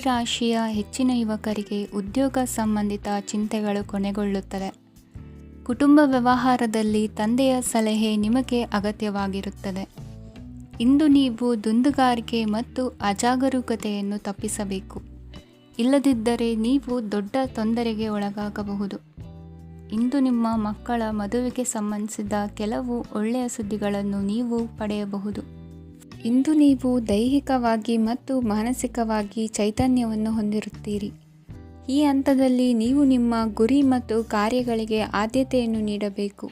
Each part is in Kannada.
ರಾಶಿಯ ಹೆಚ್ಚಿನ ಯುವಕರಿಗೆ ಉದ್ಯೋಗ ಸಂಬಂಧಿತ ಚಿಂತೆಗಳು ಕೊನೆಗೊಳ್ಳುತ್ತದೆ. ಕುಟುಂಬ ವ್ಯವಹಾರದಲ್ಲಿ ತಂದೆಯ ಸಲಹೆ ನಿಮಗೆ ಅಗತ್ಯವಾಗಿರುತ್ತದೆ. ಇಂದು ನೀವು ದುಂದುಗಾರಿಕೆ ಮತ್ತು ಅಜಾಗರೂಕತೆಯನ್ನು ತಪ್ಪಿಸಬೇಕು. ಇಲ್ಲದಿದ್ದರೆ ನೀವು ದೊಡ್ಡ ತೊಂದರೆಗೆ ಒಳಗಾಗಬಹುದು. ಇಂದು ನಿಮ್ಮ ಮಕ್ಕಳ ಮದುವೆಗೆ ಸಂಬಂಧಿಸಿದ ಕೆಲವು ಒಳ್ಳೆಯ ಸುದ್ದಿಗಳನ್ನು ನೀವು ಪಡೆಯಬಹುದು. ಇಂದು ನೀವು ದೈಹಿಕವಾಗಿ ಮತ್ತು ಮಾನಸಿಕವಾಗಿ ಚೈತನ್ಯವನ್ನು ಹೊಂದಿರುತ್ತೀರಿ. ಈ ಹಂತದಲ್ಲಿ ನೀವು ನಿಮ್ಮ ಗುರಿ ಮತ್ತು ಕಾರ್ಯಗಳಿಗೆ ಆದ್ಯತೆಯನ್ನು ನೀಡಬೇಕು.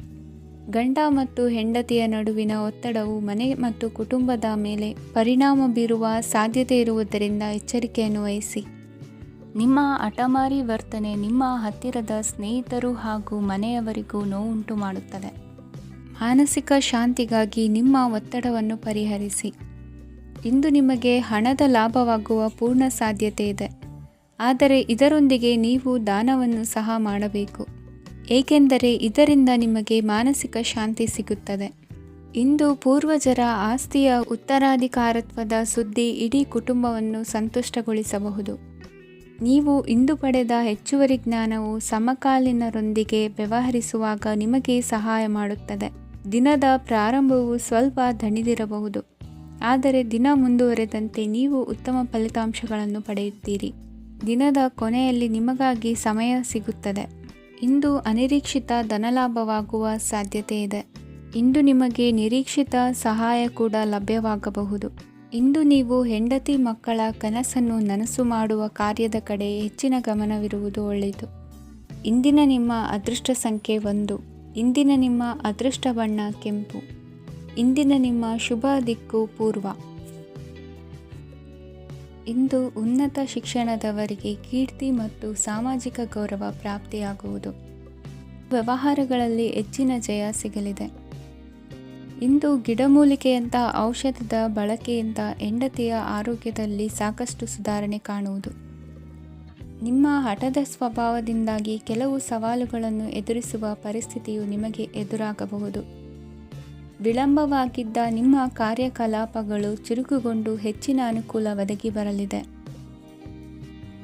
ಗಂಡ ಮತ್ತು ಹೆಂಡತಿಯ ನಡುವಿನ ಒತ್ತಡವು ಮನೆ ಮತ್ತು ಕುಟುಂಬದ ಮೇಲೆ ಪರಿಣಾಮ ಬೀರುವ ಸಾಧ್ಯತೆ ಇರುವುದರಿಂದ ಎಚ್ಚರಿಕೆಯನ್ನು ವಹಿಸಿ. ನಿಮ್ಮ ಹಠಮಾರಿ ವರ್ತನೆ ನಿಮ್ಮ ಹತ್ತಿರದ ಸ್ನೇಹಿತರು ಹಾಗೂ ಮನೆಯವರಿಗೂ ನೋವುಂಟು ಮಾಡುತ್ತದೆ. ಮಾನಸಿಕ ಶಾಂತಿಗಾಗಿ ನಿಮ್ಮ ಒತ್ತಡವನ್ನು ಪರಿಹರಿಸಿ. ಇಂದು ನಿಮಗೆ ಹಣದ ಲಾಭವಾಗುವ ಪೂರ್ಣ ಸಾಧ್ಯತೆ ಇದೆ, ಆದರೆ ಇದರೊಂದಿಗೆ ನೀವು ದಾನವನ್ನು ಸಹ ಮಾಡಬೇಕು, ಏಕೆಂದರೆ ಇದರಿಂದ ನಿಮಗೆ ಮಾನಸಿಕ ಶಾಂತಿ ಸಿಗುತ್ತದೆ. ಇಂದು ಪೂರ್ವಜರ ಆಸ್ತಿಯ ಉತ್ತರಾಧಿಕಾರತ್ವದ ಸುದ್ದಿ ಇಡೀ ಕುಟುಂಬವನ್ನು ಸಂತುಷ್ಟಗೊಳಿಸಬಹುದು. ನೀವು ಇಂದು ಪಡೆದ ಹೆಚ್ಚುವರಿ ಜ್ಞಾನವು ಸಮಕಾಲೀನರೊಂದಿಗೆ ವ್ಯವಹರಿಸುವಾಗ ನಿಮಗೆ ಸಹಾಯ ಮಾಡುತ್ತದೆ. ದಿನದ ಪ್ರಾರಂಭವು ಸ್ವಲ್ಪ ದಣಿದಿರಬಹುದು, ಆದರೆ ದಿನ ಮುಂದುವರೆದಂತೆ ನೀವು ಉತ್ತಮ ಫಲಿತಾಂಶಗಳನ್ನು ಪಡೆಯುತ್ತೀರಿ. ದಿನದ ಕೊನೆಯಲ್ಲಿ ನಿಮಗಾಗಿ ಸಮಯ ಸಿಗುತ್ತದೆ. ಇಂದು ಅನಿರೀಕ್ಷಿತ ಧನಲಾಭವಾಗುವ ಸಾಧ್ಯತೆ ಇದೆ. ಇಂದು ನಿಮಗೆ ನಿರೀಕ್ಷಿತ ಸಹಾಯ ಕೂಡ ಲಭ್ಯವಾಗಬಹುದು. ಇಂದು ನೀವು ಹೆಂಡತಿ ಮಕ್ಕಳ ಕನಸನ್ನು ನನಸು ಮಾಡುವ ಕಾರ್ಯದ ಕಡೆ ಹೆಚ್ಚಿನ ಗಮನವಿರುವುದು ಒಳ್ಳೆಯದು. ಇಂದಿನ ನಿಮ್ಮ ಅದೃಷ್ಟ ಸಂಖ್ಯೆ 1. ಇಂದಿನ ನಿಮ್ಮ ಅದೃಷ್ಟ ಬಣ್ಣ ಕೆಂಪು. ಇಂದಿನ ನಿಮ್ಮ ಶುಭ ದಿಕ್ಕು ಪೂರ್ವ. ಇಂದು ಉನ್ನತ ಶಿಕ್ಷಣದವರಿಗೆ ಕೀರ್ತಿ ಮತ್ತು ಸಾಮಾಜಿಕ ಗೌರವ ಪ್ರಾಪ್ತಿಯಾಗುವುದು. ವ್ಯವಹಾರಗಳಲ್ಲಿ ಹೆಚ್ಚಿನ ಜಯ ಸಿಗಲಿದೆ. ಇಂದು ಗಿಡಮೂಲಿಕೆಯಂಥ ಔಷಧದ ಬಳಕೆಯಿಂದ ಹೆಂಡತಿಯ ಆರೋಗ್ಯದಲ್ಲಿ ಸಾಕಷ್ಟು ಸುಧಾರಣೆ ಕಾಣುವುದು. ನಿಮ್ಮ ಹಠದ ಸ್ವಭಾವದಿಂದಾಗಿ ಕೆಲವು ಸವಾಲುಗಳನ್ನು ಎದುರಿಸುವ ಪರಿಸ್ಥಿತಿಯು ನಿಮಗೆ ಎದುರಾಗಬಹುದು. ವಿಳಂಬವಾಗಿದ್ದ ನಿಮ್ಮ ಕಾರ್ಯಕಲಾಪಗಳು ಚುರುಕುಗೊಂಡು ಹೆಚ್ಚಿನ ಅನುಕೂಲ ಒದಗಿ ಬರಲಿದೆ.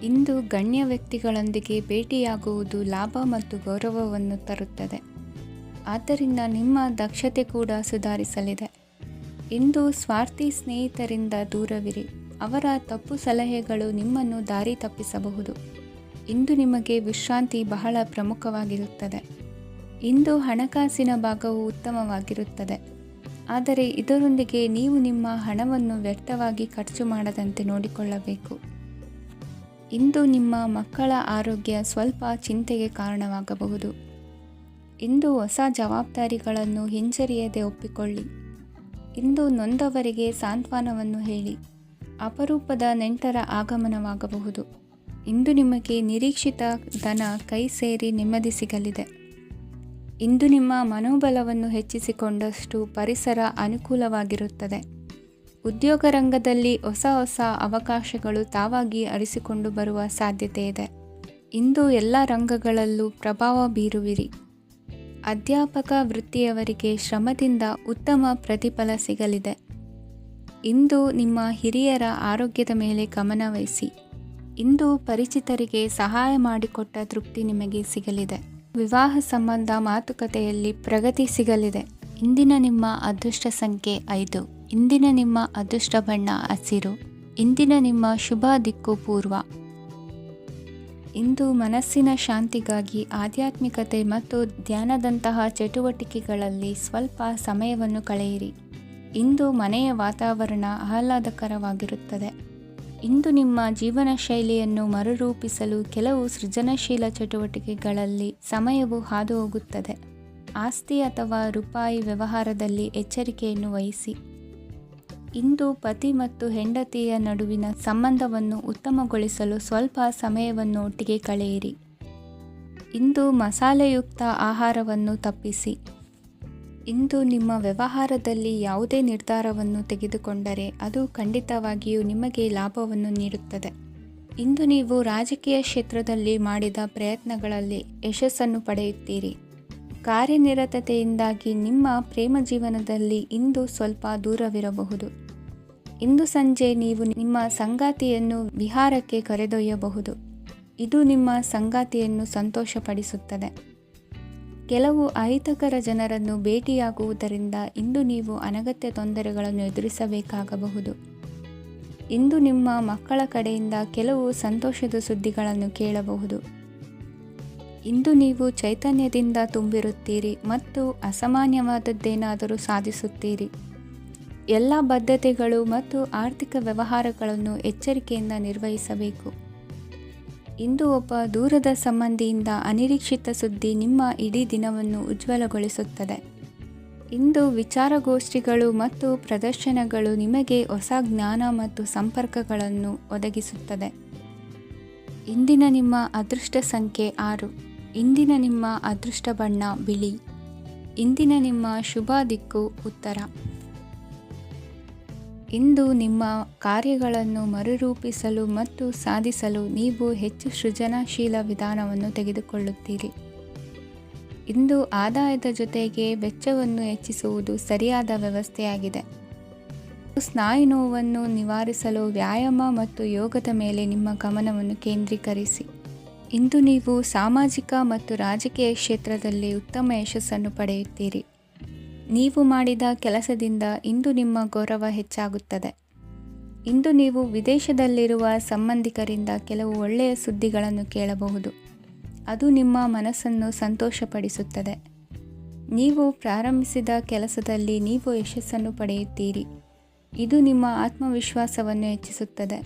ಇಂದು ಗಣ್ಯ ವ್ಯಕ್ತಿಗಳೊಂದಿಗೆ ಭೇಟಿಯಾಗುವುದು ಲಾಭ ಮತ್ತು ಗೌರವವನ್ನು ತರುತ್ತದೆ, ಆದ್ದರಿಂದ ನಿಮ್ಮ ದಕ್ಷತೆ ಕೂಡ ಸುಧಾರಿಸಲಿದೆ. ಇಂದು ಸ್ವಾರ್ಥಿ ಸ್ನೇಹಿತರಿಂದ ದೂರವಿರಿ. ಅವರ ತಪ್ಪು ಸಲಹೆಗಳು ನಿಮ್ಮನ್ನು ದಾರಿ ತಪ್ಪಿಸಬಹುದು. ಇಂದು ನಿಮಗೆ ವಿಶ್ರಾಂತಿ ಬಹಳ ಪ್ರಮುಖವಾಗಿರುತ್ತದೆ. ಇಂದು ಹಣಕಾಸಿನ ಭಾಗವು ಉತ್ತಮವಾಗಿರುತ್ತದೆ, ಆದರೆ ಇದರೊಂದಿಗೆ ನೀವು ನಿಮ್ಮ ಹಣವನ್ನು ವ್ಯರ್ಥವಾಗಿ ಖರ್ಚು ಮಾಡದಂತೆ ನೋಡಿಕೊಳ್ಳಬೇಕು. ಇಂದು ನಿಮ್ಮ ಮಕ್ಕಳ ಆರೋಗ್ಯ ಸ್ವಲ್ಪ ಚಿಂತೆಗೆ ಕಾರಣವಾಗಬಹುದು. ಇಂದು ಹೊಸ ಜವಾಬ್ದಾರಿಗಳನ್ನು ಹಿಂಜರಿಯದೆ ಒಪ್ಪಿಕೊಳ್ಳಿ. ಇಂದು ನೊಂದವರಿಗೆ ಸಾಂತ್ವನವನ್ನು ಹೇಳಿ. ಅಪರೂಪದ ನೆಂಟರ ಆಗಮನವಾಗಬಹುದು. ಇಂದು ನಿಮಗೆ ನಿರೀಕ್ಷಿತ ಧನ ಕೈ ಸೇರಿ ನೆಮ್ಮದಿ ಸಿಗಲಿದೆ. ಇಂದು ನಿಮ್ಮ ಮನೋಬಲವನ್ನು ಹೆಚ್ಚಿಸಿಕೊಂಡಷ್ಟು ಪರಿಸರ ಅನುಕೂಲವಾಗಿರುತ್ತದೆ. ಉದ್ಯೋಗ ರಂಗದಲ್ಲಿ ಹೊಸ ಅವಕಾಶಗಳು ತಾವಾಗಿ ಅರಿಸಿಕೊಂಡು ಬರುವ ಸಾಧ್ಯತೆ ಇದೆ. ಇಂದು ಎಲ್ಲ ರಂಗಗಳಲ್ಲೂ ಪ್ರಭಾವ ಬೀರುವಿರಿ. ಅಧ್ಯಾಪಕ ವೃತ್ತಿಯವರಿಗೆ ಶ್ರಮದಿಂದ ಉತ್ತಮ ಪ್ರತಿಫಲ ಸಿಗಲಿದೆ. ಇಂದು ನಿಮ್ಮ ಹಿರಿಯರ ಆರೋಗ್ಯದ ಮೇಲೆ ಗಮನವಹಿಸಿ. ಇಂದು ಪರಿಚಿತರಿಗೆ ಸಹಾಯ ಮಾಡಿಕೊಟ್ಟ ತೃಪ್ತಿ ನಿಮಗೆ ಸಿಗಲಿದೆ. ವಿವಾಹ ಸಂಬಂಧ ಮಾತುಕತೆಯಲ್ಲಿ ಪ್ರಗತಿ ಸಿಗಲಿದೆ. ಇಂದಿನ ನಿಮ್ಮ ಅದೃಷ್ಟ ಸಂಖ್ಯೆ 5. ಇಂದಿನ ನಿಮ್ಮ ಅದೃಷ್ಟ ಬಣ್ಣ ಹಸಿರು. ಇಂದಿನ ನಿಮ್ಮ ಶುಭ ದಿಕ್ಕು ಪೂರ್ವ. ಇಂದು ಮನಸ್ಸಿನ ಶಾಂತಿಗಾಗಿ ಆಧ್ಯಾತ್ಮಿಕತೆ ಮತ್ತು ಧ್ಯಾನದಂತಹ ಚಟುವಟಿಕೆಗಳಲ್ಲಿ ಸ್ವಲ್ಪ ಸಮಯವನ್ನು ಕಳೆಯಿರಿ. ಇಂದು ಮನೆಯ ವಾತಾವರಣ ಆಹ್ಲಾದಕರವಾಗಿರುತ್ತದೆ. ಇಂದು ನಿಮ್ಮ ಜೀವನ ಶೈಲಿಯನ್ನು ಮರುರೂಪಿಸಲು ಕೆಲವು ಸೃಜನಶೀಲ ಚಟುವಟಿಕೆಗಳಲ್ಲಿ ಸಮಯವು ಹಾದುಹೋಗುತ್ತದೆ. ಆಸ್ತಿ ಅಥವಾ ರೂಪಾಯಿ ವ್ಯವಹಾರದಲ್ಲಿ ಎಚ್ಚರಿಕೆಯನ್ನು ವಹಿಸಿ. ಇಂದು ಪತಿ ಮತ್ತು ಹೆಂಡತಿಯ ನಡುವಿನ ಸಂಬಂಧವನ್ನು ಉತ್ತಮಗೊಳಿಸಲು ಸ್ವಲ್ಪ ಸಮಯವನ್ನು ಒಟ್ಟಿಗೆ ಕಳೆಯಿರಿ. ಇಂದು ಮಸಾಲೆಯುಕ್ತ ಆಹಾರವನ್ನು ತಪ್ಪಿಸಿ. ಇಂದು ನಿಮ್ಮ ವ್ಯವಹಾರದಲ್ಲಿ ಯಾವುದೇ ನಿರ್ಧಾರವನ್ನು ತೆಗೆದುಕೊಂಡರೆ ಅದು ಖಂಡಿತವಾಗಿಯೂ ನಿಮಗೆ ಲಾಭವನ್ನು ನೀಡುತ್ತದೆ. ಇಂದು ನೀವು ರಾಜಕೀಯ ಕ್ಷೇತ್ರದಲ್ಲಿ ಮಾಡಿದ ಪ್ರಯತ್ನಗಳಲ್ಲಿ ಯಶಸ್ಸನ್ನು ಪಡೆಯುತ್ತೀರಿ. ಕಾರ್ಯನಿರತತೆಯಿಂದಾಗಿ ನಿಮ್ಮ ಪ್ರೇಮ ಜೀವನದಲ್ಲಿ ಇಂದು ಸ್ವಲ್ಪ ದೂರವಿರಬಹುದು. ಇಂದು ಸಂಜೆ ನೀವು ನಿಮ್ಮ ಸಂಗಾತಿಯನ್ನು ವಿಹಾರಕ್ಕೆ ಕರೆದೊಯ್ಯಬಹುದು. ಇದು ನಿಮ್ಮ ಸಂಗಾತಿಯನ್ನು ಸಂತೋಷಪಡಿಸುತ್ತದೆ. ಕೆಲವು ಅಹಿತಕರ ಜನರನ್ನು ಭೇಟಿಯಾಗುವುದರಿಂದ ಇಂದು ನೀವು ಅನಗತ್ಯ ತೊಂದರೆಗಳನ್ನು ಎದುರಿಸಬೇಕಾಗಬಹುದು. ಇಂದು ನಿಮ್ಮ ಮಕ್ಕಳ ಕಡೆಯಿಂದ ಕೆಲವು ಸಂತೋಷದ ಸುದ್ದಿಗಳನ್ನು ಕೇಳಬಹುದು. ಇಂದು ನೀವು ಚೈತನ್ಯದಿಂದ ತುಂಬಿರುತ್ತೀರಿ ಮತ್ತು ಅಸಾಮಾನ್ಯವಾದದ್ದೇನಾದರೂ ಸಾಧಿಸುತ್ತೀರಿ. ಎಲ್ಲ ಬದ್ಧತೆಗಳು ಮತ್ತು ಆರ್ಥಿಕ ವ್ಯವಹಾರಗಳನ್ನು ಎಚ್ಚರಿಕೆಯಿಂದ ನಿರ್ವಹಿಸಬೇಕು. ಇಂದು ಒಬ್ಬ ದೂರದ ಸಂಬಂಧಿಯಿಂದ ಅನಿರೀಕ್ಷಿತ ಸುದ್ದಿ ನಿಮ್ಮ ಇಡೀ ದಿನವನ್ನು ಉಜ್ವಲಗೊಳಿಸುತ್ತದೆ. ಇಂದು ವಿಚಾರಗೋಷ್ಠಿಗಳು ಮತ್ತು ಪ್ರದರ್ಶನಗಳು ನಿಮಗೆ ಹೊಸ ಜ್ಞಾನ ಮತ್ತು ಸಂಪರ್ಕಗಳನ್ನು ಒದಗಿಸುತ್ತದೆ. ಇಂದಿನ ನಿಮ್ಮ ಅದೃಷ್ಟ ಸಂಖ್ಯೆ 6. ಇಂದಿನ ನಿಮ್ಮ ಅದೃಷ್ಟ ಬಣ್ಣ ಬಿಳಿ. ಇಂದಿನ ನಿಮ್ಮ ಶುಭ ದಿಕ್ಕು ಉತ್ತರ. ಇಂದು ನಿಮ್ಮ ಕಾರ್ಯಗಳನ್ನು ಮರುರೂಪಿಸಲು ಮತ್ತು ಸಾಧಿಸಲು ನೀವು ಹೆಚ್ಚು ಸೃಜನಶೀಲ ವಿಧಾನವನ್ನು ತೆಗೆದುಕೊಳ್ಳುತ್ತೀರಿ. ಇಂದು ಆದಾಯದ ಜೊತೆಗೆ ವೆಚ್ಚವನ್ನು ಹೆಚ್ಚಿಸುವುದು ಸರಿಯಾದ ವ್ಯವಸ್ಥೆಯಾಗಿದೆ. ಸ್ನಾಯು ನೋವನ್ನು ನಿವಾರಿಸಲು ವ್ಯಾಯಾಮ ಮತ್ತು ಯೋಗದ ಮೇಲೆ ನಿಮ್ಮ ಗಮನವನ್ನು ಕೇಂದ್ರೀಕರಿಸಿ. ಇಂದು ನೀವು ಸಾಮಾಜಿಕ ಮತ್ತು ರಾಜಕೀಯ ಕ್ಷೇತ್ರದಲ್ಲಿ ಉತ್ತಮ ಯಶಸ್ಸನ್ನು ಪಡೆಯುತ್ತೀರಿ. ನೀವು ಮಾಡಿದ ಕೆಲಸದಿಂದ ಇಂದು ನಿಮ್ಮ ಗೌರವ ಹೆಚ್ಚಾಗುತ್ತದೆ. ಇಂದು ನೀವು ವಿದೇಶದಲ್ಲಿರುವ ಸಂಬಂಧಿಕರಿಂದ ಕೆಲವು ಒಳ್ಳೆಯ ಸುದ್ದಿಗಳನ್ನು ಕೇಳಬಹುದು. ಅದು ನಿಮ್ಮ ಮನಸ್ಸನ್ನು ಸಂತೋಷಪಡಿಸುತ್ತದೆ. ನೀವು ಪ್ರಾರಂಭಿಸಿದ ಕೆಲಸದಲ್ಲಿ ನೀವು ಯಶಸ್ಸನ್ನು ಪಡೆಯುತ್ತೀರಿ. ಇದು ನಿಮ್ಮ ಆತ್ಮವಿಶ್ವಾಸವನ್ನು ಹೆಚ್ಚಿಸುತ್ತದೆ.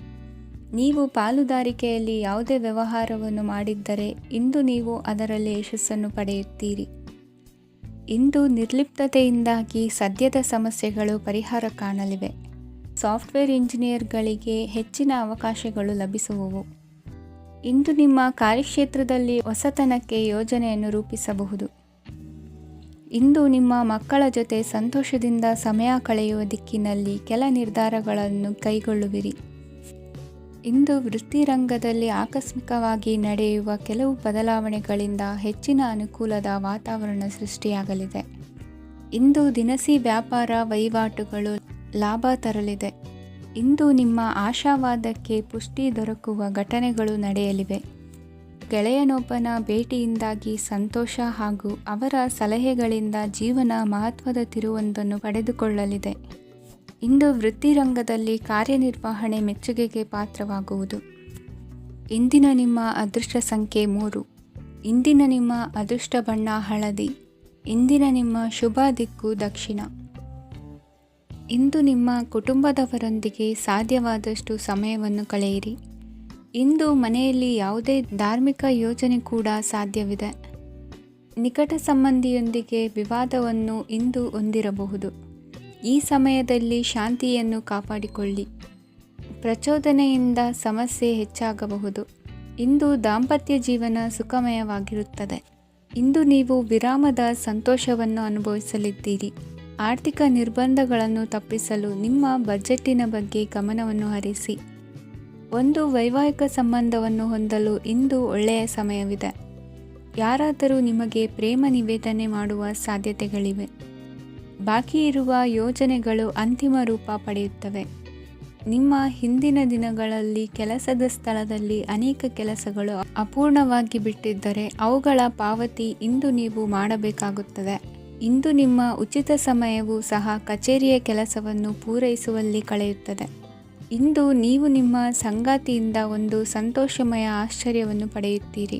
ನೀವು ಪಾಲುದಾರಿಕೆಯಲ್ಲಿ ಯಾವುದೇ ವ್ಯವಹಾರವನ್ನು ಮಾಡಿದ್ದರೆ ಇಂದು ನೀವು ಅದರಲ್ಲಿ ಯಶಸ್ಸನ್ನು ಪಡೆಯುತ್ತೀರಿ. ಇಂದು ನಿರ್ಲಿಪ್ತತೆಯಿಂದಾಗಿ ಸದ್ಯದ ಸಮಸ್ಯೆಗಳು ಪರಿಹಾರ ಕಾಣಲಿವೆ. ಸಾಫ್ಟ್ವೇರ್ ಇಂಜಿನಿಯರ್ಗಳಿಗೆ ಹೆಚ್ಚಿನ ಅವಕಾಶಗಳು ಲಭಿಸುವವು. ಇಂದು ನಿಮ್ಮ ಕಾರ್ಯಕ್ಷೇತ್ರದಲ್ಲಿ ಹೊಸತನಕ್ಕೆ ಯೋಜನೆಯನ್ನು ರೂಪಿಸಬಹುದು. ಇಂದು ನಿಮ್ಮ ಮಕ್ಕಳ ಜೊತೆ ಸಂತೋಷದಿಂದ ಸಮಯ ಕಳೆಯುವ ದಿಕ್ಕಿನಲ್ಲಿ ಕೆಲ ನಿರ್ಧಾರಗಳನ್ನು ಕೈಗೊಳ್ಳುವಿರಿ. ಇಂದು ವೃತ್ತಿರಂಗದಲ್ಲಿ ಆಕಸ್ಮಿಕವಾಗಿ ನಡೆಯುವ ಕೆಲವು ಬದಲಾವಣೆಗಳಿಂದ ಹೆಚ್ಚಿನ ಅನುಕೂಲದ ವಾತಾವರಣ ಸೃಷ್ಟಿಯಾಗಲಿದೆ. ಇಂದು ದಿನಸಿ ವ್ಯಾಪಾರ ವಹಿವಾಟುಗಳು ಲಾಭ ತರಲಿದೆ. ಇಂದು ನಿಮ್ಮ ಆಶಾವಾದಕ್ಕೆ ಪುಷ್ಟಿ ದೊರಕುವ ಘಟನೆಗಳು ನಡೆಯಲಿವೆ. ಗೆಳೆಯನೊಬ್ಬನ ಭೇಟಿಯಿಂದಾಗಿ ಸಂತೋಷ ಹಾಗೂ ಅವರ ಸಲಹೆಗಳಿಂದ ಜೀವನ ಮಹತ್ವದ ತಿರುವೊಂದನ್ನು ಪಡೆದುಕೊಳ್ಳಲಿದೆ. ಇಂದು ವೃತ್ತಿರಂಗದಲ್ಲಿ ಕಾರ್ಯನಿರ್ವಹಣೆ ಮೆಚ್ಚುಗೆಗೆ ಪಾತ್ರವಾಗುವುದು. ಇಂದಿನ ನಿಮ್ಮ ಅದೃಷ್ಟ ಸಂಖ್ಯೆ 3. ಇಂದಿನ ನಿಮ್ಮ ಅದೃಷ್ಟ ಬಣ್ಣ ಹಳದಿ. ಇಂದಿನ ನಿಮ್ಮ ಶುಭ ದಿಕ್ಕು ದಕ್ಷಿಣ. ಇಂದು ನಿಮ್ಮ ಕುಟುಂಬದವರೊಂದಿಗೆ ಸಾಧ್ಯವಾದಷ್ಟು ಸಮಯವನ್ನು ಕಳೆಯಿರಿ. ಇಂದು ಮನೆಯಲ್ಲಿ ಯಾವುದೇ ಧಾರ್ಮಿಕ ಯೋಜನೆ ಕೂಡ ಸಾಧ್ಯವಿದೆ. ನಿಕಟ ಸಂಬಂಧಿಯೊಂದಿಗೆ ವಿವಾದವನ್ನು ಇಂದು ಹೊಂದಿರಬಹುದು. ಈ ಸಮಯದಲ್ಲಿ ಶಾಂತಿಯನ್ನು ಕಾಪಾಡಿಕೊಳ್ಳಿ. ಪ್ರಚೋದನೆಯಿಂದ ಸಮಸ್ಯೆ ಹೆಚ್ಚಾಗಬಹುದು. ಇಂದು ದಾಂಪತ್ಯ ಜೀವನ ಸುಖಮಯವಾಗಿರುತ್ತದೆ. ಇಂದು ನೀವು ವಿರಾಮದ ಸಂತೋಷವನ್ನು ಅನುಭವಿಸಲಿದ್ದೀರಿ. ಆರ್ಥಿಕ ನಿರ್ಬಂಧಗಳನ್ನು ತಪ್ಪಿಸಲು ನಿಮ್ಮ ಬಜೆಟ್ಟಿನ ಬಗ್ಗೆ ಗಮನವನ್ನು ಹರಿಸಿ. ಒಂದು ವೈವಾಹಿಕ ಸಂಬಂಧವನ್ನು ಹೊಂದಲು ಇಂದು ಒಳ್ಳೆಯ ಸಮಯವಿದೆ. ಯಾರಾದರೂ ನಿಮಗೆ ಪ್ರೇಮ ನಿವೇದನೆ ಮಾಡುವ ಸಾಧ್ಯತೆಗಳಿವೆ. ಬಾಕಿ ಇರುವ ಯೋಜನೆಗಳು ಅಂತಿಮ ರೂಪ ಪಡೆಯುತ್ತವೆ. ನಿಮ್ಮ ಹಿಂದಿನ ದಿನಗಳಲ್ಲಿ ಕೆಲಸದ ಸ್ಥಳದಲ್ಲಿ ಅನೇಕ ಕೆಲಸಗಳು ಅಪೂರ್ಣವಾಗಿ ಬಿಟ್ಟಿದ್ದರೆ ಅವುಗಳ ಪಾವತಿ ಇಂದು ನೀವು ಮಾಡಬೇಕಾಗುತ್ತದೆ. ಇಂದು ನಿಮ್ಮ ಉಚಿತ ಸಮಯವು ಸಹ ಕಚೇರಿಯ ಕೆಲಸವನ್ನು ಪೂರೈಸುವಲ್ಲಿ ಕಳೆಯುತ್ತದೆ. ಇಂದು ನೀವು ನಿಮ್ಮ ಸಂಗಾತಿಯಿಂದ ಒಂದು ಸಂತೋಷಮಯ ಆಶ್ಚರ್ಯವನ್ನು ಪಡೆಯುತ್ತೀರಿ.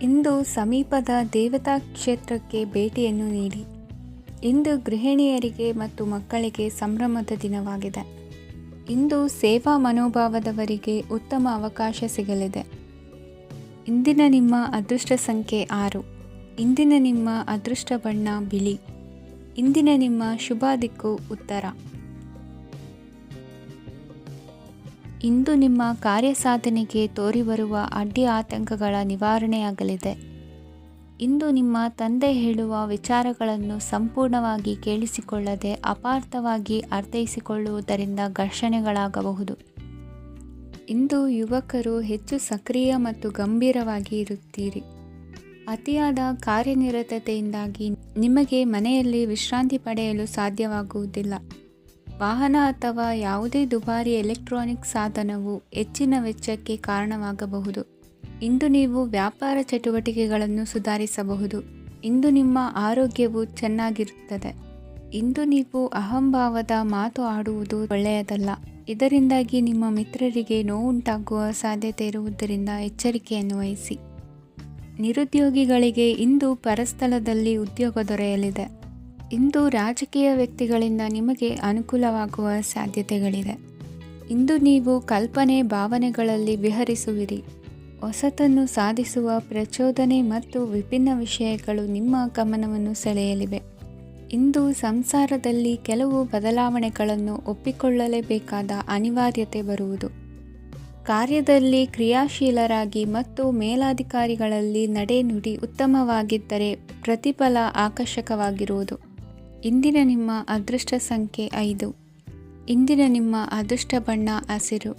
ಇಂದು ಸಮೀಪದ ದೇವತಾ ಕ್ಷೇತ್ರಕ್ಕೆ ಭೇಟಿಯನ್ನು ನೀಡಿ. ಇಂದು ಗೃಹಿಣಿಯರಿಗೆ ಮತ್ತು ಮಕ್ಕಳಿಗೆ ಸಂಭ್ರಮದ ದಿನವಾಗಿದೆ. ಇಂದು ಸೇವಾ ಮನೋಭಾವದವರಿಗೆ ಉತ್ತಮ ಅವಕಾಶ ಸಿಗಲಿದೆ. ಇಂದಿನ ನಿಮ್ಮ ಅದೃಷ್ಟ ಸಂಖ್ಯೆ 6. ಇಂದಿನ ನಿಮ್ಮ ಅದೃಷ್ಟ ಬಣ್ಣ ಬಿಳಿ. ಇಂದಿನ ನಿಮ್ಮ ಶುಭ ದಿಕ್ಕು ಉತ್ತರ. ಇಂದು ನಿಮ್ಮ ಕಾರ್ಯಸಾಧನೆಗೆ ತೋರಿಬರುವ ಅಡ್ಡಿ ಆತಂಕಗಳ ನಿವಾರಣೆಯಾಗಲಿದೆ. ಇಂದು ನಿಮ್ಮ ತಂದೆ ಹೇಳುವ ವಿಚಾರಗಳನ್ನು ಸಂಪೂರ್ಣವಾಗಿ ಕೇಳಿಸಿಕೊಳ್ಳದೆ ಅಪಾರ್ಥವಾಗಿ ಅರ್ಥೈಸಿಕೊಳ್ಳುವುದರಿಂದ ಘರ್ಷಣೆಗಳಾಗಬಹುದು. ಇಂದು ಯುವಕರು ಹೆಚ್ಚು ಸಕ್ರಿಯ ಮತ್ತು ಗಂಭೀರವಾಗಿ ಇರುತ್ತೀರಿ. ಅತಿಯಾದ ಕಾರ್ಯನಿರತತೆಯಿಂದಾಗಿ ನಿಮಗೆ ಮನೆಯಲ್ಲಿ ವಿಶ್ರಾಂತಿ ಪಡೆಯಲು ಸಾಧ್ಯವಾಗುವುದಿಲ್ಲ. ವಾಹನ ಅಥವಾ ಯಾವುದೇ ದುಬಾರಿ ಎಲೆಕ್ಟ್ರಾನಿಕ್ ಸಾಧನವು ಹೆಚ್ಚಿನ ವೆಚ್ಚಕ್ಕೆ ಕಾರಣವಾಗಬಹುದು. ಇಂದು ನೀವು ವ್ಯಾಪಾರ ಚಟುವಟಿಕೆಗಳನ್ನು ಸುಧಾರಿಸಬಹುದು. ಇಂದು ನಿಮ್ಮ ಆರೋಗ್ಯವು ಚೆನ್ನಾಗಿರುತ್ತದೆ. ಇಂದು ನೀವು ಅಹಂಭಾವದ ಮಾತು ಆಡುವುದು ಒಳ್ಳೆಯದಲ್ಲ. ಇದರಿಂದಾಗಿ ನಿಮ್ಮ ಮಿತ್ರರಿಗೆ ನೋವುಂಟಾಗುವ ಸಾಧ್ಯತೆ ಇರುವುದರಿಂದ ಎಚ್ಚರಿಕೆಯನ್ನು ವಹಿಸಿ. ನಿರುದ್ಯೋಗಿಗಳಿಗೆ ಇಂದು ಪರಸ್ಥಳದಲ್ಲಿ ಉದ್ಯೋಗ ದೊರೆಯಲಿದೆ. ಇಂದು ರಾಜಕೀಯ ವ್ಯಕ್ತಿಗಳಿಂದ ನಿಮಗೆ ಅನುಕೂಲವಾಗುವ ಸಾಧ್ಯತೆಗಳಿದೆ. ಇಂದು ನೀವು ಕಲ್ಪನೆ ಭಾವನೆಗಳಲ್ಲಿ ವಿಹರಿಸುವಿರಿ. ಹೊಸತನ್ನು ಸಾಧಿಸುವ ಪ್ರಚೋದನೆ ಮತ್ತು ವಿಭಿನ್ನ ವಿಷಯಗಳು ನಿಮ್ಮ ಗಮನವನ್ನು ಸೆಳೆಯಲಿವೆ. ಇಂದು ಸಂಸಾರದಲ್ಲಿ ಕೆಲವು ಬದಲಾವಣೆಗಳನ್ನು ಒಪ್ಪಿಕೊಳ್ಳಲೇಬೇಕಾದ ಅನಿವಾರ್ಯತೆ ಬರುವುದು. ಕಾರ್ಯದಲ್ಲಿ ಕ್ರಿಯಾಶೀಲರಾಗಿ ಮತ್ತು ಮೇಲಾಧಿಕಾರಿಗಳಲ್ಲಿ ನಡೆನುಡಿ ಉತ್ತಮವಾಗಿದ್ದರೆ ಪ್ರತಿಫಲ ಆಕರ್ಷಕವಾಗಿರುವುದು. ಇಂದಿನ ನಿಮ್ಮ ಅದೃಷ್ಟ ಸಂಖ್ಯೆ 5. ಇಂದಿನ ನಿಮ್ಮ ಅದೃಷ್ಟ ಬಣ್ಣ ಹಸಿರು.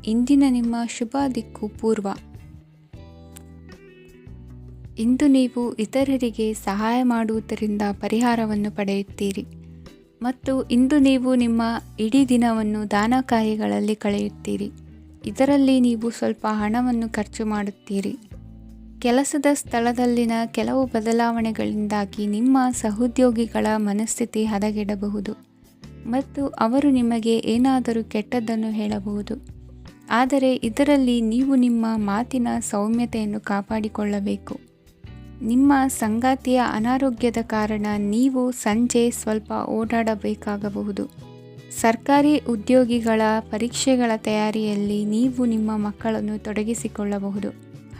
ಇಂದಿನ ನಿಮ್ಮ ಶುಭ ದಿಕ್ಕು ಪೂರ್ವ. ಇಂದು ನೀವು ಇತರರಿಗೆ ಸಹಾಯ ಮಾಡುವುದರಿಂದ ಪರಿಹಾರವನ್ನು ಪಡೆಯುತ್ತೀರಿ ಮತ್ತು ಇಂದು ನೀವು ನಿಮ್ಮ ಇಡೀ ದಿನವನ್ನು ದಾನ ಕಾರ್ಯಗಳಲ್ಲಿ ಕಳೆಯುತ್ತೀರಿ. ಇದರಲ್ಲಿ ನೀವು ಸ್ವಲ್ಪ ಹಣವನ್ನು ಖರ್ಚು ಮಾಡುತ್ತೀರಿ. ಕೆಲಸದ ಸ್ಥಳದಲ್ಲಿನ ಕೆಲವು ಬದಲಾವಣೆಗಳಿಂದಾಗಿ ನಿಮ್ಮ ಸಹೋದ್ಯೋಗಿಗಳ ಮನಸ್ಥಿತಿ ಹದಗೆಡಬಹುದು ಮತ್ತು ಅವರು ನಿಮಗೆ ಏನಾದರೂ ಕೆಟ್ಟದ್ದನ್ನು ಹೇಳಬಹುದು. ಆದರೆ ಇದರಲ್ಲಿ ನೀವು ನಿಮ್ಮ ಮಾತಿನ ಸೌಮ್ಯತೆಯನ್ನು ಕಾಪಾಡಿಕೊಳ್ಳಬೇಕು. ನಿಮ್ಮ ಸಂಗಾತಿಯ ಅನಾರೋಗ್ಯದ ಕಾರಣ ನೀವು ಸಂಜೆ ಸ್ವಲ್ಪ ಓಡಾಡಬೇಕಾಗಬಹುದು. ಸರ್ಕಾರಿ ಉದ್ಯೋಗಿಗಳ ಪರೀಕ್ಷೆಗಳ ತಯಾರಿಯಲ್ಲಿ ನೀವು ನಿಮ್ಮ ಮಕ್ಕಳನ್ನು ತೊಡಗಿಸಿಕೊಳ್ಳಬಹುದು.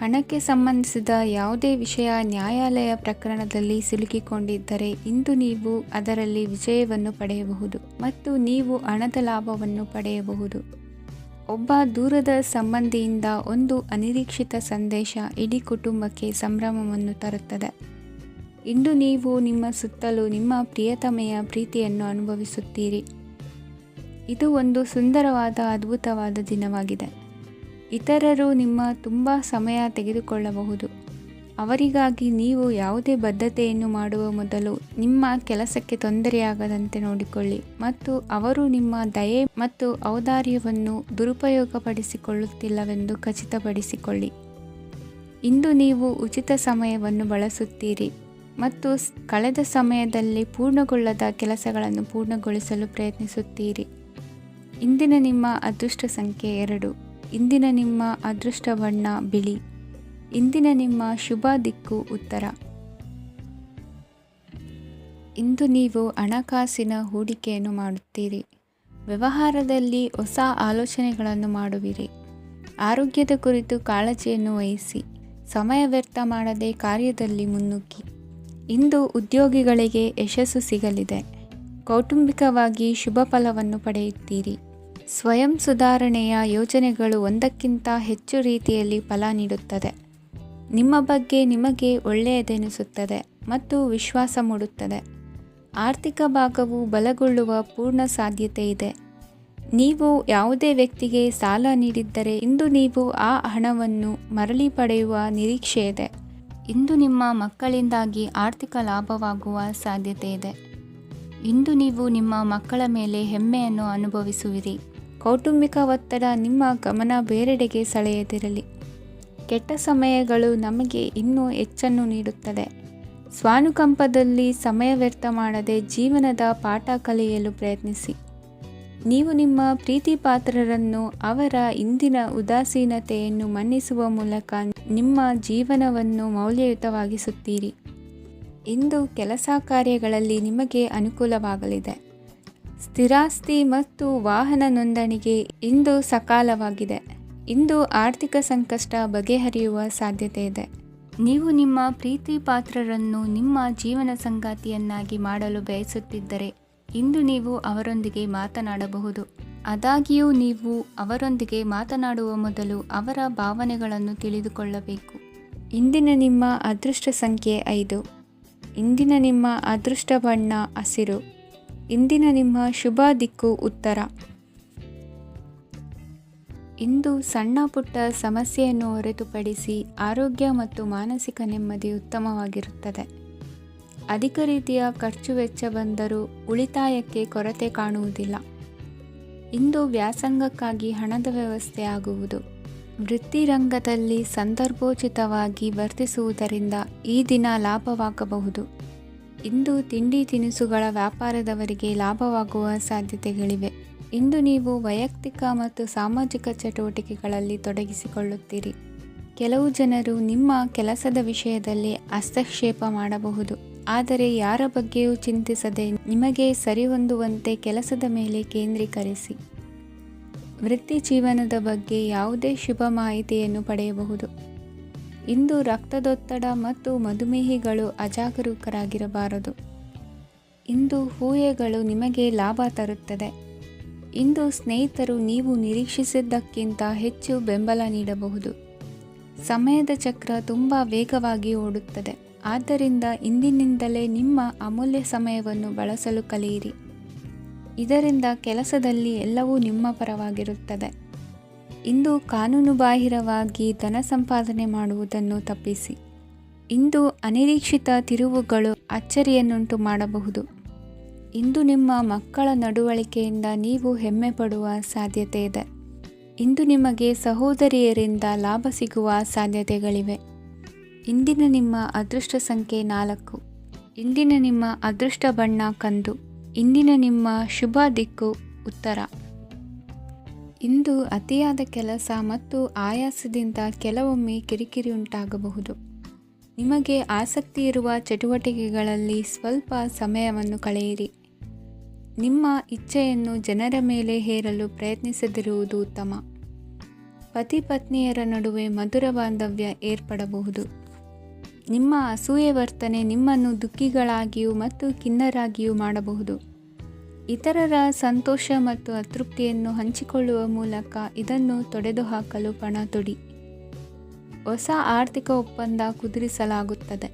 ಹಣಕ್ಕೆ ಸಂಬಂಧಿಸಿದ ಯಾವುದೇ ವಿಷಯ ನ್ಯಾಯಾಲಯ ಪ್ರಕರಣದಲ್ಲಿ ಸಿಲುಕಿಕೊಂಡಿದ್ದರೆ ಇಂದು ನೀವು ಅದರಲ್ಲಿ ವಿಜಯವನ್ನು ಪಡೆಯಬಹುದು ಮತ್ತು ನೀವು ಹಣದ ಲಾಭವನ್ನು ಪಡೆಯಬಹುದು. ಒಬ್ಬ ದೂರದ ಸಂಬಂಧಿಯಿಂದ ಒಂದು ಅನಿರೀಕ್ಷಿತ ಸಂದೇಶ ಇಡೀ ಕುಟುಂಬಕ್ಕೆ ಸಂಭ್ರಮವನ್ನು ತರುತ್ತದೆ. ಇಂದು ನೀವು ನಿಮ್ಮ ಸುತ್ತಲೂ ನಿಮ್ಮ ಪ್ರಿಯತಮೆಯ ಪ್ರೀತಿಯನ್ನು ಅನುಭವಿಸುತ್ತೀರಿ. ಇದು ಒಂದು ಸುಂದರವಾದ ಅದ್ಭುತವಾದ ದಿನವಾಗಿದೆ. ಇತರರು ನಿಮ್ಮ ತುಂಬ ಸಮಯ ತೆಗೆದುಕೊಳ್ಳಬಹುದು. ಅವರಿಗಾಗಿ ನೀವು ಯಾವುದೇ ಬದ್ಧತೆಯನ್ನು ಮಾಡುವ ಮೊದಲು ನಿಮ್ಮ ಕೆಲಸಕ್ಕೆ ತೊಂದರೆಯಾಗದಂತೆ ನೋಡಿಕೊಳ್ಳಿ ಮತ್ತು ಅವರು ನಿಮ್ಮ ದಯೆ ಮತ್ತು ಔದಾರ್ಯವನ್ನು ದುರುಪಯೋಗಪಡಿಸಿಕೊಳ್ಳುತ್ತಿಲ್ಲವೆಂದು ಖಚಿತಪಡಿಸಿಕೊಳ್ಳಿ. ಇಂದು ನೀವು ಉಚಿತ ಸಮಯವನ್ನು ಬಳಸುತ್ತೀರಿ ಮತ್ತು ಕಳೆದ ಸಮಯದಲ್ಲಿ ಪೂರ್ಣಗೊಳ್ಳದ ಕೆಲಸಗಳನ್ನು ಪೂರ್ಣಗೊಳಿಸಲು ಪ್ರಯತ್ನಿಸುತ್ತೀರಿ. ಇಂದಿನ ನಿಮ್ಮ ಅದೃಷ್ಟ ಸಂಖ್ಯೆ 2. ಇಂದಿನ ನಿಮ್ಮ ಅದೃಷ್ಟ ಬಣ್ಣ ಬಿಳಿ. ಇಂದಿನ ನಿಮ್ಮ ಶುಭ ದಿಕ್ಕು ಉತ್ತರ. ಇಂದು ನೀವು ಹಣಕಾಸಿನ ಹೂಡಿಕೆಯನ್ನು ಮಾಡುತ್ತೀರಿ. ವ್ಯವಹಾರದಲ್ಲಿ ಹೊಸ ಆಲೋಚನೆಗಳನ್ನು ಮಾಡುವಿರಿ. ಆರೋಗ್ಯದ ಕುರಿತು ಕಾಳಜಿಯನ್ನು ವಹಿಸಿ. ಸಮಯ ವ್ಯರ್ಥ ಮಾಡದೆ ಕಾರ್ಯದಲ್ಲಿ ಮುನ್ನುಗ್ಗಿ. ಇಂದು ಉದ್ಯೋಗಿಗಳಿಗೆ ಯಶಸ್ಸು ಸಿಗಲಿದೆ. ಕೌಟುಂಬಿಕವಾಗಿ ಶುಭ ಫಲವನ್ನು ಪಡೆಯುತ್ತೀರಿ. ಸ್ವಯಂ ಸುಧಾರಣೆಯ ಯೋಜನೆಗಳು ಒಂದಕ್ಕಿಂತ ಹೆಚ್ಚು ರೀತಿಯಲ್ಲಿ ಫಲ ನೀಡುತ್ತದೆ. ನಿಮ್ಮ ಬಗ್ಗೆ ನಿಮಗೆ ಒಳ್ಳೆಯದೆನಿಸುತ್ತದೆ ಮತ್ತು ವಿಶ್ವಾಸ ಮೂಡುತ್ತದೆ. ಆರ್ಥಿಕ ಭಾಗವು ಬಲಗೊಳ್ಳುವ ಪೂರ್ಣ ಸಾಧ್ಯತೆ ಇದೆ. ನೀವು ಯಾವುದೇ ವ್ಯಕ್ತಿಗೆ ಸಾಲ ನೀಡಿದ್ದರೆ ಇಂದು ನೀವು ಆ ಹಣವನ್ನು ಮರಳಿ ಪಡೆಯುವ ನಿರೀಕ್ಷೆ ಇದೆ. ಇಂದು ನಿಮ್ಮ ಮಕ್ಕಳಿಂದಾಗಿ ಆರ್ಥಿಕ ಲಾಭವಾಗುವ ಸಾಧ್ಯತೆ ಇದೆ. ಇಂದು ನೀವು ನಿಮ್ಮ ಮಕ್ಕಳ ಮೇಲೆ ಹೆಮ್ಮೆಯನ್ನು ಅನುಭವಿಸುವಿರಿ. ಕೌಟುಂಬಿಕ ಒತ್ತಡ ನಿಮ್ಮ ಗಮನ ಬೇರೆಡೆಗೆ ಸೆಳೆಯದಿರಲಿ. ಕೆಟ್ಟ ಸಮಯಗಳು ನಮಗೆ ಇನ್ನೂ ಹೆಚ್ಚನ್ನು ನೀಡುತ್ತದೆ. ಸ್ವಾನುಕಂಪದಲ್ಲಿ ಸಮಯ ವ್ಯರ್ಥ ಮಾಡದೆ ಜೀವನದ ಪಾಠ ಕಲಿಯಲು ಪ್ರಯತ್ನಿಸಿ. ನೀವು ನಿಮ್ಮ ಪ್ರೀತಿ ಪಾತ್ರರನ್ನು ಅವರ ಇಂದಿನ ಉದಾಸೀನತೆಯನ್ನು ಮನ್ನಿಸುವ ಮೂಲಕ ನಿಮ್ಮ ಜೀವನವನ್ನು ಮೌಲ್ಯಯುತವಾಗಿಸುತ್ತೀರಿ. ಇಂದು ಕೆಲಸ ಕಾರ್ಯಗಳಲ್ಲಿ ನಿಮಗೆ ಅನುಕೂಲವಾಗಲಿದೆ. ಸ್ಥಿರಾಸ್ತಿ ಮತ್ತು ವಾಹನ ನೋಂದಣಿಗೆ ಇಂದು ಸಕಾಲವಾಗಿದೆ. ಇಂದು ಆರ್ಥಿಕ ಸಂಕಷ್ಟ ಬಗೆಹರಿಯುವ ಸಾಧ್ಯತೆ ಇದೆ. ನೀವು ನಿಮ್ಮ ಪ್ರೀತಿ ಪಾತ್ರರನ್ನು ನಿಮ್ಮ ಜೀವನ ಸಂಗಾತಿಯನ್ನಾಗಿ ಮಾಡಲು ಬಯಸುತ್ತಿದ್ದರೆ ಇಂದು ನೀವು ಅವರೊಂದಿಗೆ ಮಾತನಾಡಬಹುದು. ಆದಾಗ್ಯೂ ನೀವು ಅವರೊಂದಿಗೆ ಮಾತನಾಡುವ ಮೊದಲು ಅವರ ಭಾವನೆಗಳನ್ನು ತಿಳಿದುಕೊಳ್ಳಬೇಕು. ಇಂದಿನ ನಿಮ್ಮ ಅದೃಷ್ಟ ಸಂಖ್ಯೆ 5. ಇಂದಿನ ನಿಮ್ಮ ಅದೃಷ್ಟ ಬಣ್ಣ ಹಸಿರು. ಇಂದಿನ ನಿಮ್ಮ ಶುಭ ದಿಕ್ಕು ಉತ್ತರ. ಇಂದು ಸಣ್ಣ ಪುಟ್ಟ ಸಮಸ್ಯೆಯನ್ನು ಹೊರತುಪಡಿಸಿ ಆರೋಗ್ಯ ಮತ್ತು ಮಾನಸಿಕ ನೆಮ್ಮದಿ ಉತ್ತಮವಾಗಿರುತ್ತದೆ. ಅಧಿಕ ರೀತಿಯ ಖರ್ಚು ವೆಚ್ಚ ಬಂದರೂ ಉಳಿತಾಯಕ್ಕೆ ಕೊರತೆ ಕಾಣುವುದಿಲ್ಲ. ಇಂದು ವ್ಯಾಸಂಗಕ್ಕಾಗಿ ಹಣದ ವ್ಯವಸ್ಥೆ ಆಗುವುದು. ವೃತ್ತಿರಂಗದಲ್ಲಿ ಸಂದರ್ಭೋಚಿತವಾಗಿ ವರ್ತಿಸುವುದರಿಂದ ಈ ದಿನ ಲಾಭವಾಗಬಹುದು. ಇಂದು ತಿಂಡಿ ತಿನಿಸುಗಳ ವ್ಯಾಪಾರದವರಿಗೆ ಲಾಭವಾಗುವ ಸಾಧ್ಯತೆಗಳಿವೆ. ಇಂದು ನೀವು ವೈಯಕ್ತಿಕ ಮತ್ತು ಸಾಮಾಜಿಕ ಚಟುವಟಿಕೆಗಳಲ್ಲಿ ತೊಡಗಿಸಿಕೊಳ್ಳುತ್ತೀರಿ. ಕೆಲವು ಜನರು ನಿಮ್ಮ ಕೆಲಸದ ವಿಷಯದಲ್ಲಿ ಹಸ್ತಕ್ಷೇಪ ಮಾಡಬಹುದು, ಆದರೆ ಯಾರ ಬಗ್ಗೆಯೂ ಚಿಂತಿಸದೆ ನಿಮಗೆ ಸರಿಹೊಂದುವಂತೆ ಕೆಲಸದ ಮೇಲೆ ಕೇಂದ್ರೀಕರಿಸಿ. ವೃತ್ತಿ ಜೀವನದ ಬಗ್ಗೆ ಯಾವುದೇ ಶುಭ ಮಾಹಿತಿಯನ್ನು ಪಡೆಯಬಹುದು. ಇಂದು ರಕ್ತದೊತ್ತಡ ಮತ್ತು ಮಧುಮೇಹಿಗಳು ಅಜಾಗರೂಕರಾಗಿರಬಾರದು. ಇಂದು ಊಹೆಗಳು ನಿಮಗೆ ಲಾಭ ತರುತ್ತದೆ. ಇಂದು ಸ್ನೇಹಿತರು ನೀವು ನಿರೀಕ್ಷಿಸಿದ್ದಕ್ಕಿಂತ ಹೆಚ್ಚು ಬೆಂಬಲ ನೀಡಬಹುದು. ಸಮಯದ ಚಕ್ರ ತುಂಬ ವೇಗವಾಗಿ ಓಡುತ್ತದೆ. ಆದ್ದರಿಂದ ಇಂದಿನಿಂದಲೇ ನಿಮ್ಮ ಅಮೂಲ್ಯ ಸಮಯವನ್ನು ಬಳಸಲು ಕಲಿಯಿರಿ. ಇದರಿಂದ ಕೆಲಸದಲ್ಲಿ ಎಲ್ಲವೂ ನಿಮ್ಮ ಪರವಾಗಿರುತ್ತದೆ. ಇಂದು ಕಾನೂನುಬಾಹಿರವಾಗಿ ಧನ ಸಂಪಾದನೆ ಮಾಡುವುದನ್ನು ತಪ್ಪಿಸಿ. ಇಂದು ಅನಿರೀಕ್ಷಿತ ತಿರುವುಗಳು ಅಚ್ಚರಿಯನ್ನುಂಟು ಮಾಡಬಹುದು. ಇಂದು ನಿಮ್ಮ ಮಕ್ಕಳ ನಡವಳಿಕೆಯಿಂದ ನೀವು ಹೆಮ್ಮೆ ಪಡುವ ಸಾಧ್ಯತೆ ಇದೆ. ಇಂದು ನಿಮಗೆ ಸಹೋದರಿಯರಿಂದ ಲಾಭ ಸಿಗುವ ಸಾಧ್ಯತೆಗಳಿವೆ. ಇಂದಿನ ನಿಮ್ಮ ಅದೃಷ್ಟ ಸಂಖ್ಯೆ 4. ಇಂದಿನ ನಿಮ್ಮ ಅದೃಷ್ಟ ಬಣ್ಣ ಕಂದು. ಇಂದಿನ ನಿಮ್ಮ ಶುಭ ದಿಕ್ಕು ಉತ್ತರ. ಇಂದು ಅತಿಯಾದ ಕೆಲಸ ಮತ್ತು ಆಯಾಸದಿಂದ ಕೆಲವೊಮ್ಮೆ ಕಿರಿಕಿರಿ ಉಂಟಾಗಬಹುದು. ನಿಮಗೆ ಆಸಕ್ತಿ ಇರುವ ಚಟುವಟಿಕೆಗಳಲ್ಲಿ ಸ್ವಲ್ಪ ಸಮಯವನ್ನು ಕಳೆಯಿರಿ. ನಿಮ್ಮ ಇಚ್ಛೆಯನ್ನು ಜನರ ಮೇಲೆ ಹೇರಲು ಪ್ರಯತ್ನಿಸದಿರುವುದು ಉತ್ತಮ. ಪತಿ ಪತ್ನಿಯರ ನಡುವೆ ಮಧುರ ಬಾಂಧವ್ಯ ಏರ್ಪಡಬಹುದು. ನಿಮ್ಮ ಅಸೂಯೆ ವರ್ತನೆ ನಿಮ್ಮನ್ನು ದುಃಖಿಗಳಾಗಿಯೂ ಮತ್ತು ಖಿನ್ನರಾಗಿಯೂ ಮಾಡಬಹುದು. ಇತರರ ಸಂತೋಷ ಮತ್ತು ಅತೃಪ್ತಿಯನ್ನು ಹಂಚಿಕೊಳ್ಳುವ ಮೂಲಕ ಇದನ್ನು ತೊಡೆದುಹಾಕಲು ಪಣ ತೊಡಿ. ಹೊಸ ಆರ್ಥಿಕ ಒಪ್ಪಂದ ಕುದುರಿಸಲಾಗುತ್ತದೆ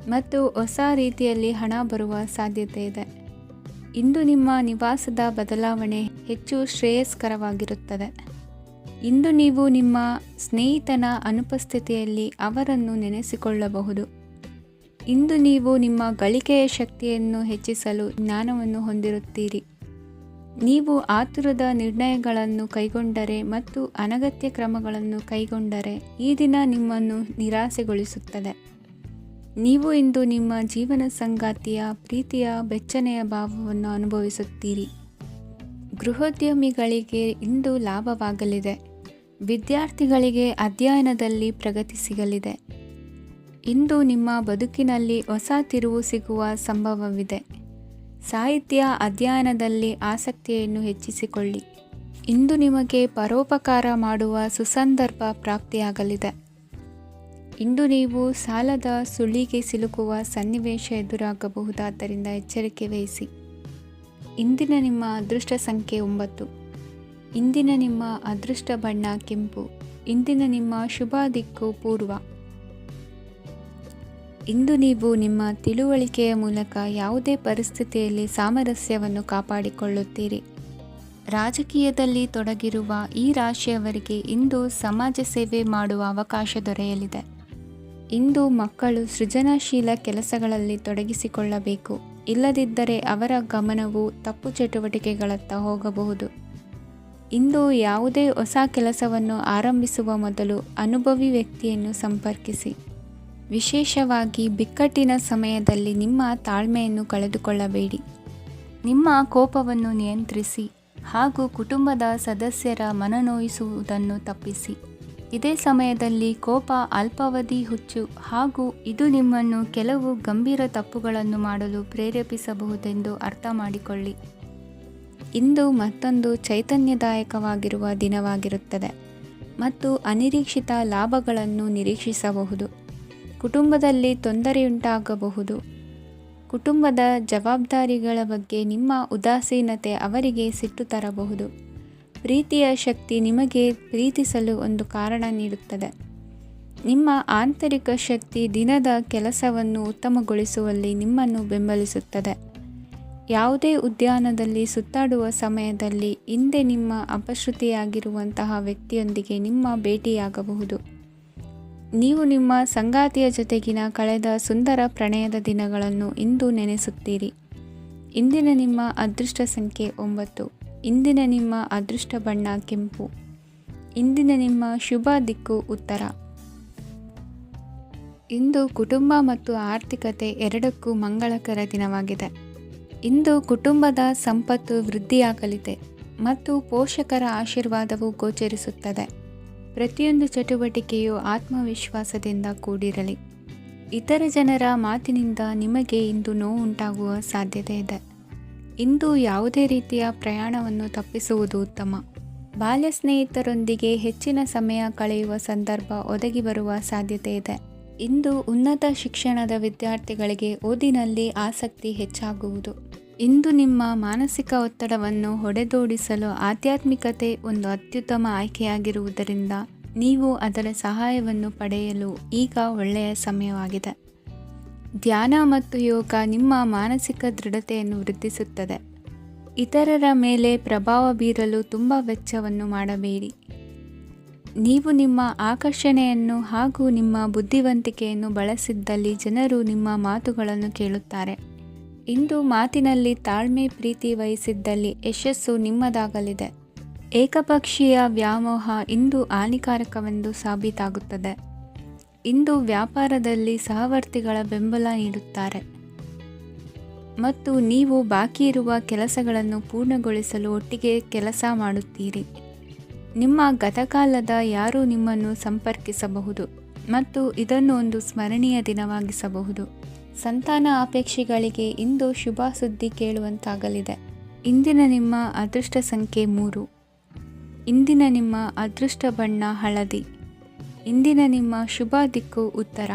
ಮತ್ತು ಹೊಸ ರೀತಿಯಲ್ಲಿ ಹಣ ಬರುವ ಸಾಧ್ಯತೆ ಇದೆ. ಇಂದು ನಿಮ್ಮ ನಿವಾಸದ ಬದಲಾವಣೆ ಹೆಚ್ಚು ಶ್ರೇಯಸ್ಕರವಾಗಿರುತ್ತದೆ. ಇಂದು ನೀವು ನಿಮ್ಮ ಸ್ನೇಹಿತನ ಅನುಪಸ್ಥಿತಿಯಲ್ಲಿ ಅವರನ್ನು ನೆನೆಸಿಕೊಳ್ಳಬಹುದು. ಇಂದು ನೀವು ನಿಮ್ಮ ಗಳಿಕೆಯ ಶಕ್ತಿಯನ್ನು ಹೆಚ್ಚಿಸಲು ಜ್ಞಾನವನ್ನು ಹೊಂದಿರುತ್ತೀರಿ. ನೀವು ಆತುರದ ನಿರ್ಣಯಗಳನ್ನು ಕೈಗೊಂಡರೆ ಮತ್ತು ಅನಗತ್ಯ ಕ್ರಮಗಳನ್ನು ಕೈಗೊಂಡರೆ ಈ ದಿನ ನಿಮ್ಮನ್ನು ನಿರಾಸೆಗೊಳಿಸುತ್ತದೆ. ನೀವು ಇಂದು ನಿಮ್ಮ ಜೀವನ ಸಂಗಾತಿಯ ಪ್ರೀತಿಯ ಬೆಚ್ಚನೆಯ ಭಾವವನ್ನು ಅನುಭವಿಸುತ್ತೀರಿ. ಗೃಹೋದ್ಯಮಿಗಳಿಗೆ ಇಂದು ಲಾಭವಾಗಲಿದೆ. ವಿದ್ಯಾರ್ಥಿಗಳಿಗೆ ಅಧ್ಯಯನದಲ್ಲಿ ಪ್ರಗತಿ ಸಿಗಲಿದೆ. ಇಂದು ನಿಮ್ಮ ಬದುಕಿನಲ್ಲಿ ಹೊಸ ತಿರುವು ಸಿಗುವ ಸಂಭವವಿದೆ. ಸಾಹಿತ್ಯ ಅಧ್ಯಯನದಲ್ಲಿ ಆಸಕ್ತಿಯನ್ನು ಹೆಚ್ಚಿಸಿಕೊಳ್ಳಿ. ಇಂದು ನಿಮಗೆ ಪರೋಪಕಾರ ಮಾಡುವ ಸುಸಂದರ್ಭ ಪ್ರಾಪ್ತಿಯಾಗಲಿದೆ. ಇಂದು ನೀವು ಸಾಲದ ಸುಳಿಗೆ ಸಿಲುಕುವ ಸನ್ನಿವೇಶ ಎದುರಾಗಬಹುದಾದ್ದರಿಂದ ಎಚ್ಚರಿಕೆ ವಹಿಸಿ. ಇಂದಿನ ನಿಮ್ಮ ಅದೃಷ್ಟ ಸಂಖ್ಯೆ 9. ಇಂದಿನ ನಿಮ್ಮ ಅದೃಷ್ಟ ಬಣ್ಣ ಕೆಂಪು. ಇಂದಿನ ನಿಮ್ಮ ಶುಭ ದಿಕ್ಕು ಪೂರ್ವ. ಇಂದು ನೀವು ನಿಮ್ಮ ತಿಳುವಳಿಕೆಯ ಮೂಲಕ ಯಾವುದೇ ಪರಿಸ್ಥಿತಿಯಲ್ಲಿ ಸಾಮರಸ್ಯವನ್ನು ಕಾಪಾಡಿಕೊಳ್ಳುತ್ತೀರಿ. ರಾಜಕೀಯದಲ್ಲಿ ತೊಡಗಿರುವ ಈ ರಾಶಿಯವರಿಗೆ ಇಂದು ಸಮಾಜ ಸೇವೆ ಮಾಡುವ ಅವಕಾಶ ದೊರೆಯಲಿದೆ. ಇಂದು ಮಕ್ಕಳು ಸೃಜನಶೀಲ ಕೆಲಸಗಳಲ್ಲಿ ತೊಡಗಿಸಿಕೊಳ್ಳಬೇಕು. ಇಲ್ಲದಿದ್ದರೆ ಅವರ ಗಮನವು ತಪ್ಪು ಚಟುವಟಿಕೆಗಳತ್ತ ಹೋಗಬಹುದು. ಇಂದು ಯಾವುದೇ ಹೊಸ ಕೆಲಸವನ್ನು ಆರಂಭಿಸುವ ಮೊದಲು ಅನುಭವಿ ವ್ಯಕ್ತಿಯನ್ನು ಸಂಪರ್ಕಿಸಿ. ವಿಶೇಷವಾಗಿ ಬಿಕ್ಕಟ್ಟಿನ ಸಮಯದಲ್ಲಿ ನಿಮ್ಮ ತಾಳ್ಮೆಯನ್ನು ಕಳೆದುಕೊಳ್ಳಬೇಡಿ. ನಿಮ್ಮ ಕೋಪವನ್ನು ನಿಯಂತ್ರಿಸಿ ಹಾಗೂ ಕುಟುಂಬದ ಸದಸ್ಯರ ಮನನೋಯಿಸುವುದನ್ನು ತಪ್ಪಿಸಿ. ಇದೇ ಸಮಯದಲ್ಲಿ ಕೋಪ ಅಲ್ಪಾವಧಿ ಹುಚ್ಚು ಹಾಗೂ ಇದು ನಿಮ್ಮನ್ನು ಕೆಲವು ಗಂಭೀರ ತಪ್ಪುಗಳನ್ನು ಮಾಡಲು ಪ್ರೇರೇಪಿಸಬಹುದೆಂದು ಅರ್ಥ ಮಾಡಿಕೊಳ್ಳಿ. ಇಂದು ಮತ್ತೊಂದು ಚೈತನ್ಯದಾಯಕವಾಗಿರುವ ದಿನವಾಗಿರುತ್ತದೆ ಮತ್ತು ಅನಿರೀಕ್ಷಿತ ಲಾಭಗಳನ್ನು ನಿರೀಕ್ಷಿಸಬಹುದು. ಕುಟುಂಬದಲ್ಲಿ ತೊಂದರೆಯುಂಟಾಗಬಹುದು. ಕುಟುಂಬದ ಜವಾಬ್ದಾರಿಗಳ ಬಗ್ಗೆ ನಿಮ್ಮ ಉದಾಸೀನತೆ ಅವರಿಗೆ ಸಿಟ್ಟು ತರಬಹುದು. ಪ್ರೀತಿಯ ಶಕ್ತಿ ನಿಮಗೆ ಪ್ರೀತಿಸಲು ಒಂದು ಕಾರಣ ನೀಡುತ್ತದೆ. ನಿಮ್ಮ ಆಂತರಿಕ ಶಕ್ತಿ ದಿನದ ಕೆಲಸವನ್ನು ಉತ್ತಮಗೊಳಿಸುವಲ್ಲಿ ನಿಮ್ಮನ್ನು ಬೆಂಬಲಿಸುತ್ತದೆ. ಯಾವುದೇ ಉದ್ಯಾನದಲ್ಲಿ ಸುತ್ತಾಡುವ ಸಮಯದಲ್ಲಿ ಹಿಂದೆ ನಿಮ್ಮ ಅಪಶ್ರುತಿಯಾಗಿರುವಂತಹ ವ್ಯಕ್ತಿಯೊಂದಿಗೆ ನಿಮ್ಮ ಭೇಟಿಯಾಗಬಹುದು. ನೀವು ನಿಮ್ಮ ಸಂಗಾತಿಯ ಜೊತೆಗಿನ ಕಳೆದ ಸುಂದರ ಪ್ರಣಯದ ದಿನಗಳನ್ನು ಇಂದು ನೆನೆಸುತ್ತೀರಿ. ಇಂದಿನ ನಿಮ್ಮ ಅದೃಷ್ಟ ಸಂಖ್ಯೆ 9. ಇಂದಿನ ನಿಮ್ಮ ಅದೃಷ್ಟ ಬಣ್ಣ ಕೆಂಪು. ಇಂದಿನ ನಿಮ್ಮ ಶುಭ ದಿಕ್ಕು ಉತ್ತರ. ಇಂದು ಕುಟುಂಬ ಮತ್ತು ಆರ್ಥಿಕತೆ ಎರಡಕ್ಕೂ ಮಂಗಳಕರ ದಿನವಾಗಿದೆ. ಇಂದು ಕುಟುಂಬದ ಸಂಪತ್ತು ವೃದ್ಧಿಯಾಗಲಿದೆ ಮತ್ತು ಪೋಷಕರ ಆಶೀರ್ವಾದವು ಗೋಚರಿಸುತ್ತದೆ. ಪ್ರತಿಯೊಂದು ಚಟುವಟಿಕೆಯು ಆತ್ಮವಿಶ್ವಾಸದಿಂದ ಕೂಡಿರಲಿ. ಇತರ ಜನರ ಮಾತಿನಿಂದ ನಿಮಗೆ ಇಂದು ನೋವುಂಟಾಗುವ ಸಾಧ್ಯತೆ ಇದೆ. ಇಂದು ಯಾವುದೇ ರೀತಿಯ ಪ್ರಯಾಣವನ್ನು ತಪ್ಪಿಸುವುದು ಉತ್ತಮ. ಬಾಲ್ಯ ಸ್ನೇಹಿತರೊಂದಿಗೆ ಹೆಚ್ಚಿನ ಸಮಯ ಕಳೆಯುವ ಸಂದರ್ಭ ಒದಗಿ ಬರುವ ಸಾಧ್ಯತೆ ಇದೆ. ಇಂದು ಉನ್ನತ ಶಿಕ್ಷಣದ ವಿದ್ಯಾರ್ಥಿಗಳಿಗೆ ಓದಿನಲ್ಲಿ ಆಸಕ್ತಿ ಹೆಚ್ಚಾಗುವುದು. ಇಂದು ನಿಮ್ಮ ಮಾನಸಿಕ ಒತ್ತಡವನ್ನು ಹೊಡೆದೋಡಿಸಲು ಆಧ್ಯಾತ್ಮಿಕತೆ ಒಂದು ಅತ್ಯುತ್ತಮ ಆಯ್ಕೆಯಾಗಿರುವುದರಿಂದ ನೀವು ಅದರ ಸಹಾಯವನ್ನು ಪಡೆಯಲು ಈಗ ಒಳ್ಳೆಯ ಸಮಯವಾಗಿದೆ. ಧ್ಯಾನ ಮತ್ತು ಯೋಗ ನಿಮ್ಮ ಮಾನಸಿಕ ದೃಢತೆಯನ್ನು ವೃದ್ಧಿಸುತ್ತದೆ. ಇತರರ ಮೇಲೆ ಪ್ರಭಾವ ಬೀರಲು ತುಂಬ ವೆಚ್ಚವನ್ನು ಮಾಡಬೇಡಿ. ನೀವು ನಿಮ್ಮ ಆಕರ್ಷಣೆಯನ್ನು ಹಾಗೂ ನಿಮ್ಮ ಬುದ್ಧಿವಂತಿಕೆಯನ್ನು ಬಳಸಿದ್ದಲ್ಲಿ ಜನರು ನಿಮ್ಮ ಮಾತುಗಳನ್ನು ಕೇಳುತ್ತಾರೆ. ಇಂದು ಮಾತಿನಲ್ಲಿ ತಾಳ್ಮೆ ಪ್ರೀತಿ ವಹಿಸಿದ್ದಲ್ಲಿ ಯಶಸ್ಸು ನಿಮ್ಮದಾಗಲಿದೆ. ಏಕಪಕ್ಷೀಯ ವ್ಯಾಮೋಹ ಇಂದು ಹಾನಿಕಾರಕವೆಂದು ಸಾಬೀತಾಗುತ್ತದೆ. ಇಂದು ವ್ಯಾಪಾರದಲ್ಲಿ ಸಹವರ್ತಿಗಳ ಬೆಂಬಲ ನೀಡುತ್ತಾರೆ ಮತ್ತು ನೀವು ಬಾಕಿ ಇರುವ ಕೆಲಸಗಳನ್ನು ಪೂರ್ಣಗೊಳಿಸಲು ಒಟ್ಟಿಗೆ ಕೆಲಸ ಮಾಡುತ್ತೀರಿ. ನಿಮ್ಮ ಗತಕಾಲದ ಯಾರೂ ನಿಮ್ಮನ್ನು ಸಂಪರ್ಕಿಸಬಹುದು ಮತ್ತು ಇದನ್ನು ಒಂದು ಸ್ಮರಣೀಯ ದಿನವಾಗಿಸಬಹುದು. ಸಂತಾನ ಅಪೇಕ್ಷೆಗಳಿಗೆ ಇಂದು ಶುಭ ಸುದ್ದಿ ಕೇಳುವಂತಾಗಲಿದೆ. ಇಂದಿನ ನಿಮ್ಮ ಅದೃಷ್ಟ ಸಂಖ್ಯೆ 3. ಇಂದಿನ ನಿಮ್ಮ ಅದೃಷ್ಟ ಬಣ್ಣ ಹಳದಿ. ಇಂದಿನ ನಿಮ್ಮ ಶುಭ ದಿಕ್ಕು ಉತ್ತರ.